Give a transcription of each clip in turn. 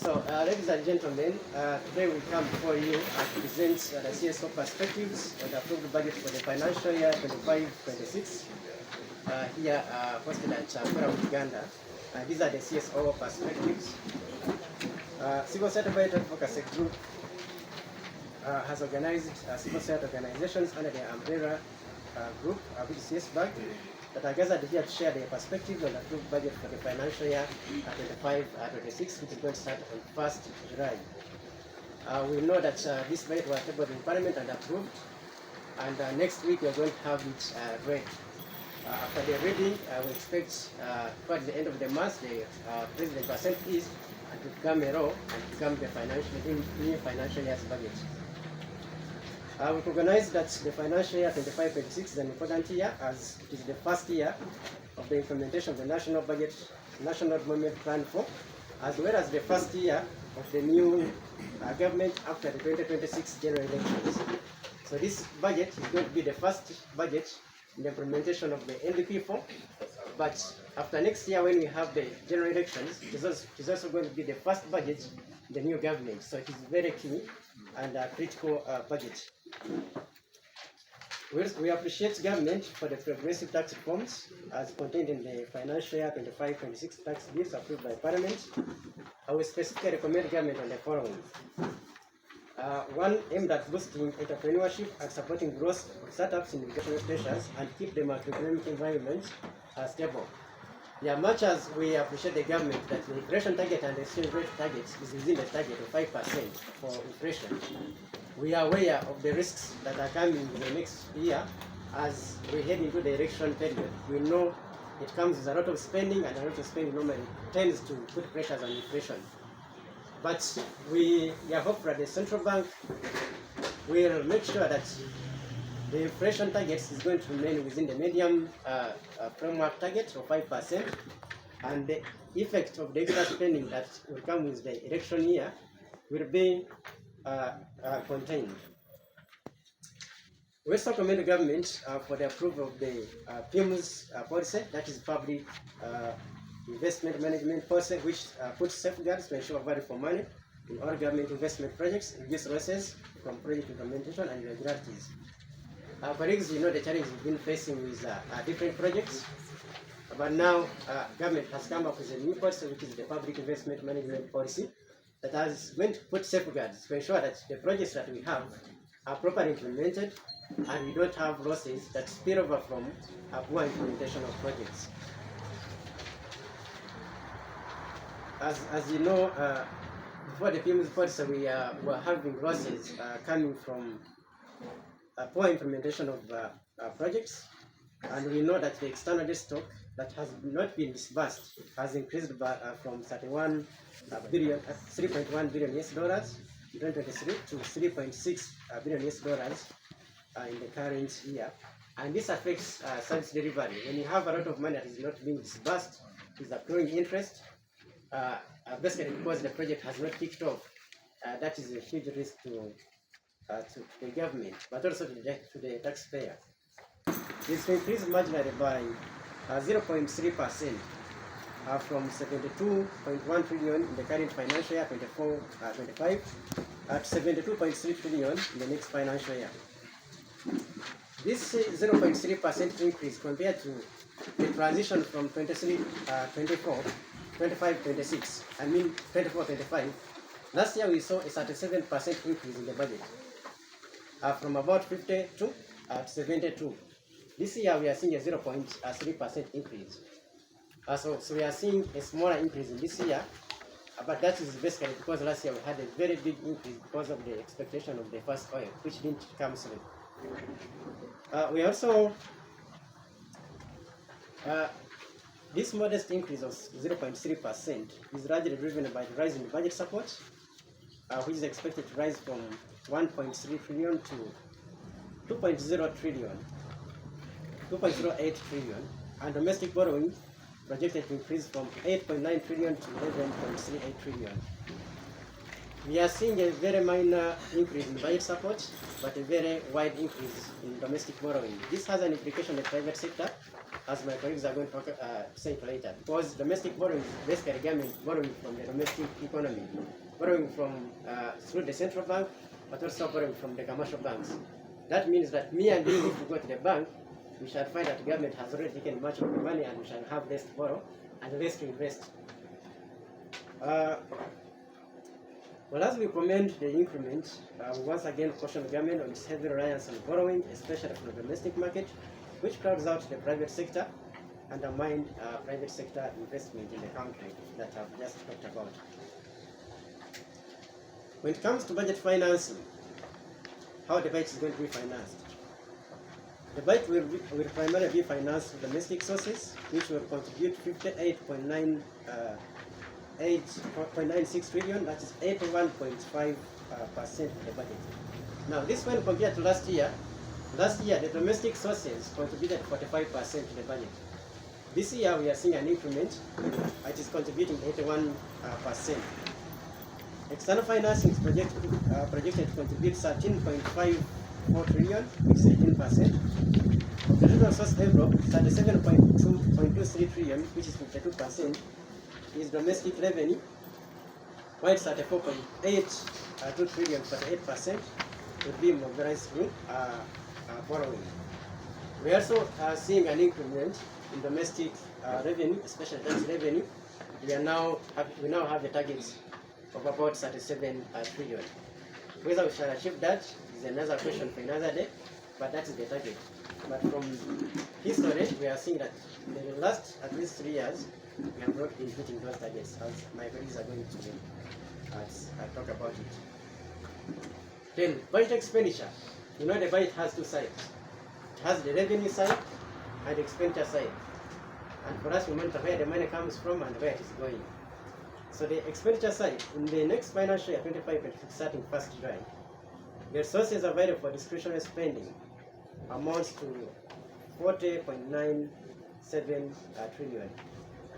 Ladies and gentlemen, today we come before you to present the CSO perspectives on the approved budget for the financial year 25-26 here hosted at Kora, Uganda. These are the CSO perspectives. Civil society budget advocacy group has organized civil society organizations under the umbrella group, which is CSBAG, that are gathered here to share their perspective on the approved budget for the financial year 25-26, which is going to start on 1st July. We know that this budget was tabled in Parliament and approved, and next week we are going to have it read. After the reading, we expect towards the end of the month, the President will send this and to become a law and become the new financial year's budget. We recognize that the financial year 25-26 is an important year, as it is the first year of the implementation of the national budget, national development plan 4, as well as the first year of the new government after the 2026 general elections. So this budget is going to be the first budget in the implementation of the NDP 4, but after next year when we have the general elections, it is also going to be the first budget in the new government. So it is very key and a critical budget. We appreciate government for the progressive tax reforms as contained in the financial year 25-26 tax bills approved by Parliament. I will specifically recommend government on the following. One, aimed at boosting entrepreneurship and supporting growth of startups in educational pressures and keep the macroeconomic environment stable. Yeah, much as we appreciate the government that the inflation target and the exchange rate target is within the target of 5% for inflation, we are aware of the risks that are coming in the next year as we head into the election period. We know it comes with a lot of spending, and a lot of spending normally tends to put pressures on inflation. But we are hopeful that the central bank will make sure that the inflation target is going to remain within the medium framework target of 5%, and the effect of the extra spending that will come with the election year will be contained. We also commend the government for the approval of the PIMS policy, that is public investment management policy, which puts safeguards to ensure value for money in all government investment projects, reduce losses from project implementation and irregularities. Colleagues, you know the challenge we've been facing with different projects, but now government has come up with a new policy, which is the public investment management policy, that is going to put safeguards to ensure that the projects that we have are properly implemented and we don't have losses that spill over from poor implementation of projects. As you know, before the PIMS policy, we were having losses coming from poor implementation of projects, and we know that the external debt stock that has not been disbursed has increased by, from 3.1 billion US dollars in 2023 to 3.6 billion US dollars in the current year, and this affects service delivery. When you have a lot of money that is not being disbursed, it is accruing interest, basically because the project has not kicked off. That is a huge risk to the government, but also to the taxpayer. It's increased marginally by 0.3% from 72.1 trillion in the current financial year 24-25 at 72.3 trillion in the next financial year. This 0.3% increase compared to the transition from 25-26, I mean 24-25, last year we saw a 37% increase in the budget, from about 50 to 72. This year we are seeing a 0.3% increase. So we are seeing a smaller increase in this year, but that is basically because last year we had a very big increase because of the expectation of the first oil, which didn't come through. We also, this modest increase of 0.3% is largely driven by the rise in budget support, which is expected to rise from 1.3 trillion to 2.08 trillion, and domestic borrowing projected to increase from 8.9 trillion to 11.38 trillion. We are seeing a very minor increase in budget support, but a very wide increase in domestic borrowing. This has an implication on the private sector, as my colleagues are going to say it later, because domestic borrowing is basically government borrowing from the domestic economy, borrowing from through the central bank, but also borrowing from the commercial banks. That means that me and you, if we go to the bank, we shall find that the government has already taken much of the money and we shall have less to borrow and less to invest. Well, as we commend the increment, we once again caution the government on its heavy reliance on borrowing, especially from the domestic market, which crowds out the private sector, undermine private sector investment in the country that I've just talked about. When it comes to budget financing, how the budget is going to be financed. The budget will primarily be financed through domestic sources, which will contribute 58.96 trillion, that is 81.5% of the budget. Now, this when compared to last year, the domestic sources contributed 45% to the budget. This year, we are seeing an increment, it is contributing 81%. External financing is projected to contribute 13.54 trillion, which is 18%. The total source envelope, 37.23 trillion, which is 52%, is domestic revenue, while 34.82 trillion, 48%, would be mobilized through borrowing. We also are seeing an increment in domestic revenue, especially tax revenue. We now have a target of about 37 trillion. Whether we shall achieve that is another question for another day, but that is the target. But from history, we are seeing that in the last at least 3 years, we have not been hitting those targets, as my colleagues are going to talk about it. Then, budget expenditure. You know, the budget has two sides. It has the revenue side and the expenditure side. And for us, we monitor where the money comes from and where it is going. So the expenditure side, in the next financial year, 25-26, starting 1st July, the resources available for discretionary spending amounts to 40.97 trillion.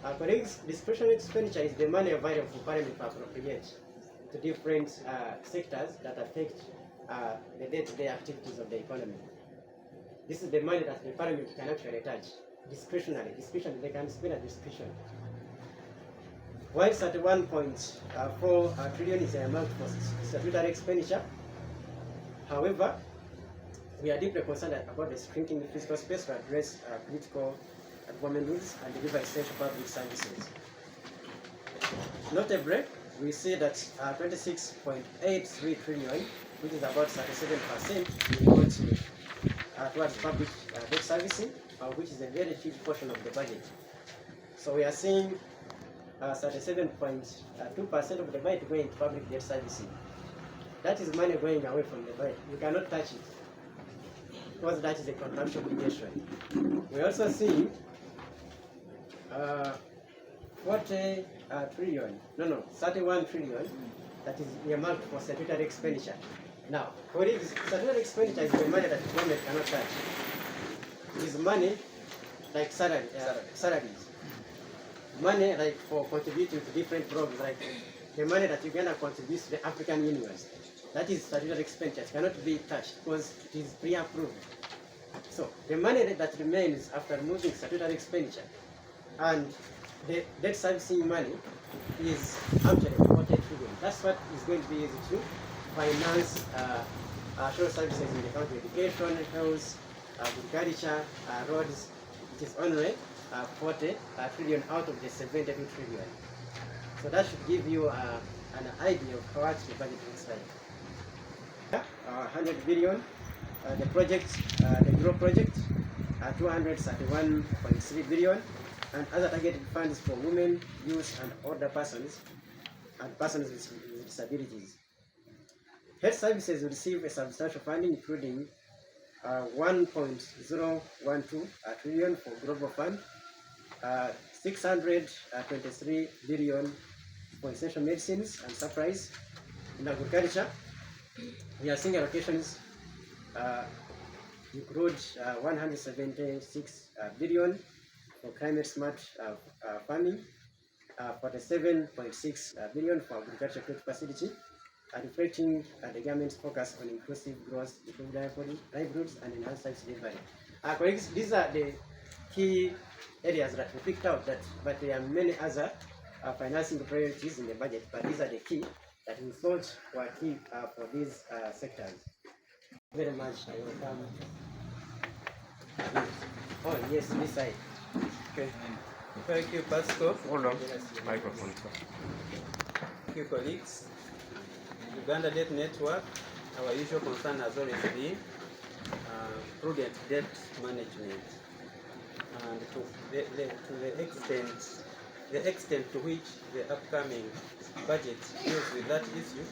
Our colleagues, discretionary expenditure is the money available for Parliament to appropriate to different sectors that affect the day-to-day activities of the economy. This is the money that the Parliament can actually touch. Discretionary, they can spend at discretion. While 31.4 trillion is the amount for statutory expenditure. However, we are deeply concerned about the shrinking fiscal space to address political government needs and deliver essential public services. Notably, we see that 26.83 trillion, which is about 37%, will go towards public debt servicing, which is a very huge portion of the budget. So we are seeing 37.2% of the budget going to public debt servicing. That is money going away from the budget. You cannot touch it, because that is a contractual obligation. We also see 31 trillion that is earmarked for statutory expenditure. Now, statutory expenditure is the money that the government cannot touch. It is money like salaries. Money like for contributing to different programs, like the money that Uganda contributes to the African Union. That is statutory expenditure. It cannot be touched because it is pre-approved. So the money that remains after removing statutory expenditure and the debt servicing money is actually 40 trillion. That's what is going to be used to finance social services in the country: education, health, agriculture, roads. It is only 40 trillion out of the 72 trillion. So that should give you an idea of how much the budget looks like. 100 billion. The project, the GROW project, 231.3 billion, and other targeted funds for women, youth, and older persons, and persons with disabilities. Health services will receive a substantial funding, including 1.012 trillion for Global Fund, 623 billion for essential medicines and supplies. In agriculture, we are seeing allocations include 176 billion for climate smart farming, 47.6 billion for agriculture credit facility, reflecting the government's focus on inclusive growth, improved livelihoods, and enhanced service delivery. Colleagues, these are the key areas that we picked out, but there are many other financing priorities in the budget, but these are the key that we thought were key for these sectors. Very much. I will come. Oh yes, this side. Okay. Thank you, Pastor. Hold on. Microphone. Thank you, colleagues. Uganda Debt Network, our usual concern has always been prudent debt management. And to the extent to which the upcoming budget deals with that issue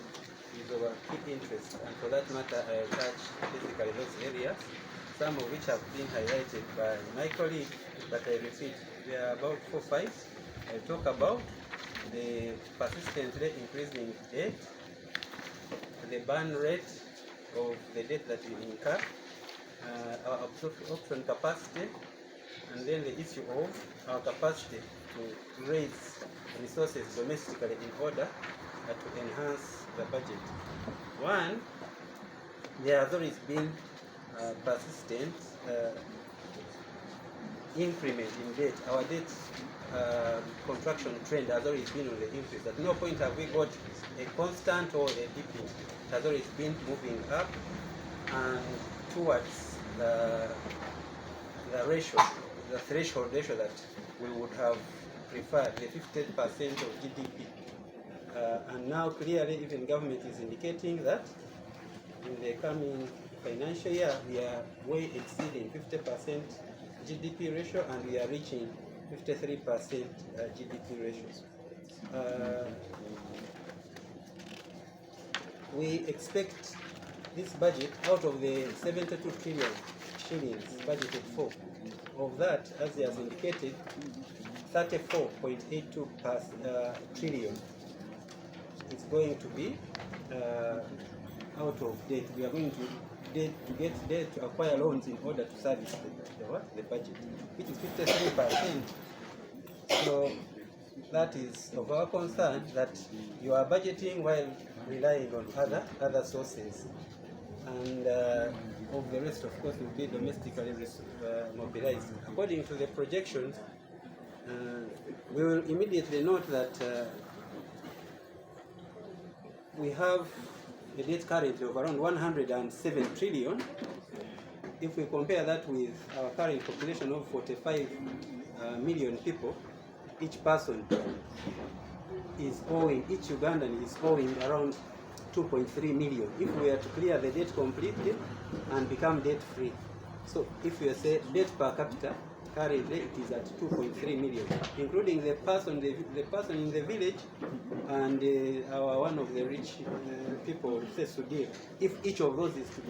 is our key interest. And for that matter, I will touch basically those areas, some of which have been highlighted by my colleague, but I repeat, there are about 4 or 5. I'll talk about the persistently increasing debt, the burn rate of the debt that we incur, our absorption capacity, and then the issue of our capacity to raise resources domestically in order to enhance the budget. One, there has always been persistent increment in debt. Our debt contraction trend has always been on the increase. At no point have we got a constant or a dipping. It has always been moving up and towards the ratio, the threshold ratio that we would have preferred, the 50% of GDP. And now clearly even government is indicating that in the coming financial year we are way exceeding 50% GDP ratio, and we are reaching 53% GDP ratios. We expect this budget, out of the 72 trillion shillings budgeted for, of that, as he has indicated, 34.82 trillion is going to be out of debt. We are going to get debt to acquire loans in order to service the budget, which is 53%. So that is of our concern, that you are budgeting while relying on other sources, and of the rest, of course, will be domestically mobilized. According to the projections, we will immediately note that we have a debt currently of around 107 trillion. If we compare that with our current population of 45 million people, each person is owing, each Ugandan is owing around 2.3 million. If we are to clear the debt completely and become debt free. So if you say debt per capita, currently it is at 2.3 million, including the person in the village and one of the rich people, Sudhir. If each of those is to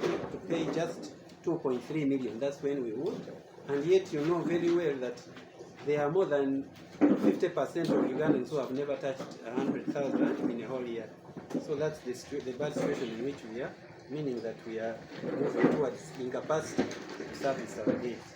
pay just 2.3 million, that's when we would. And yet you know very well that there are more than 50% of Ugandans who have never touched 100,000 in a whole year. So that's the bad situation in which we are, meaning that we are moving towards incapacity to service our needs.